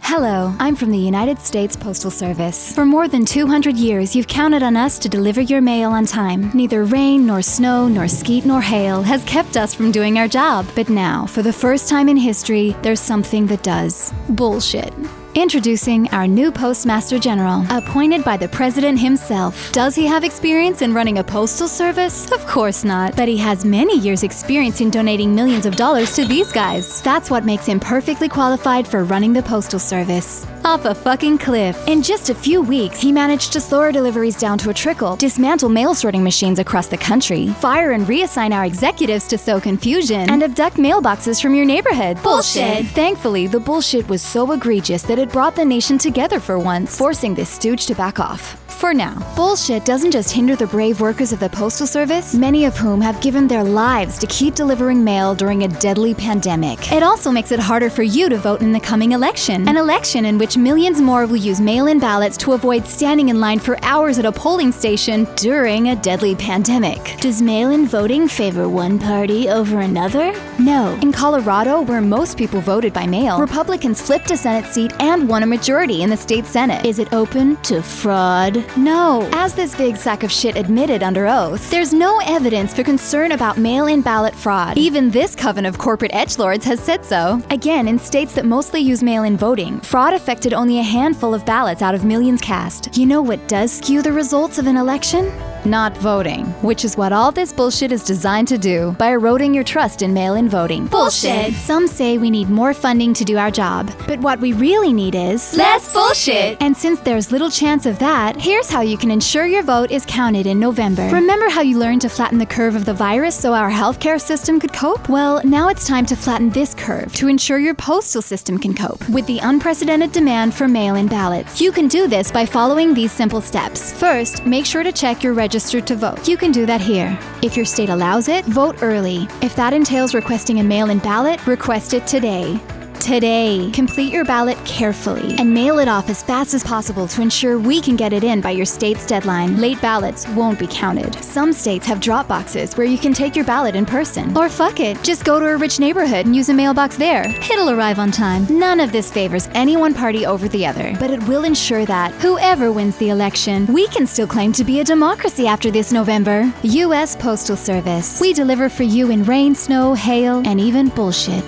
Hello, I'm from the United States Postal Service. For more than 200 years, you've counted on us to deliver your mail on time. Neither rain, nor snow, nor sleet, nor hail has kept us from doing our job. But now, for the first time in history, there's something that does. Bullshit. Introducing our new Postmaster General, appointed by the President himself. Does he have experience in running a postal service? Of course not. But he has many years' experience in donating millions of dollars to these guys. That's what makes him perfectly qualified for running the Postal Service. Off a fucking cliff. In just a few weeks, he managed to slow our deliveries down to a trickle, dismantle mail sorting machines across the country, fire and reassign our executives to sow confusion, and abduct mailboxes from your neighborhood. Bullshit! Thankfully, the bullshit was so egregious that it brought the nation together for once, forcing this stooge to back off. For now, bullshit doesn't just hinder the brave workers of the Postal Service, many of whom have given their lives to keep delivering mail during a deadly pandemic. It also makes it harder for you to vote in the coming election, an election in which millions more will use mail-in ballots to avoid standing in line for hours at a polling station during a deadly pandemic. Does mail-in voting favor one party over another? No. In Colorado, where most people voted by mail, Republicans flipped a Senate seat and won a majority in the state Senate. Is it open to fraud? No. As this big sack of shit admitted under oath, there's no evidence for concern about mail-in ballot fraud. Even this coven of corporate edgelords has said so. Again, in states that mostly use mail-in voting, fraud affected only a handful of ballots out of millions cast. You know what does skew the results of an election? Not voting, which is what all this bullshit is designed to do by eroding your trust in mail-in voting. Bullshit! Some say we need more funding to do our job, but what we really need is less bullshit! And since there's little chance of that, here's how you can ensure your vote is counted in November. Remember how you learned to flatten the curve of the virus so our healthcare system could cope? Well, now it's time to flatten this curve to ensure your postal system can cope with the unprecedented demand for mail-in ballots. You can do this by following these simple steps. First, make sure to check your registered to vote. You can do that here. If your state allows it, vote early. If that entails requesting a mail-in ballot, request it today. Today. Complete your ballot carefully and mail it off as fast as possible to ensure we can get it in by your state's deadline. Late ballots won't be counted. Some states have drop boxes where you can take your ballot in person. Or fuck it, just go to a rich neighborhood and use a mailbox there. It'll arrive on time. None of this favors any one party over the other, but it will ensure that whoever wins the election, we can still claim to be a democracy after this November. US Postal Service. We deliver for you in rain, snow, hail, and even bullshit.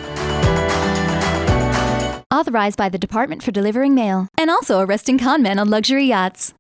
Authorized by the Department for Delivering Mail, and also arresting con men on luxury yachts.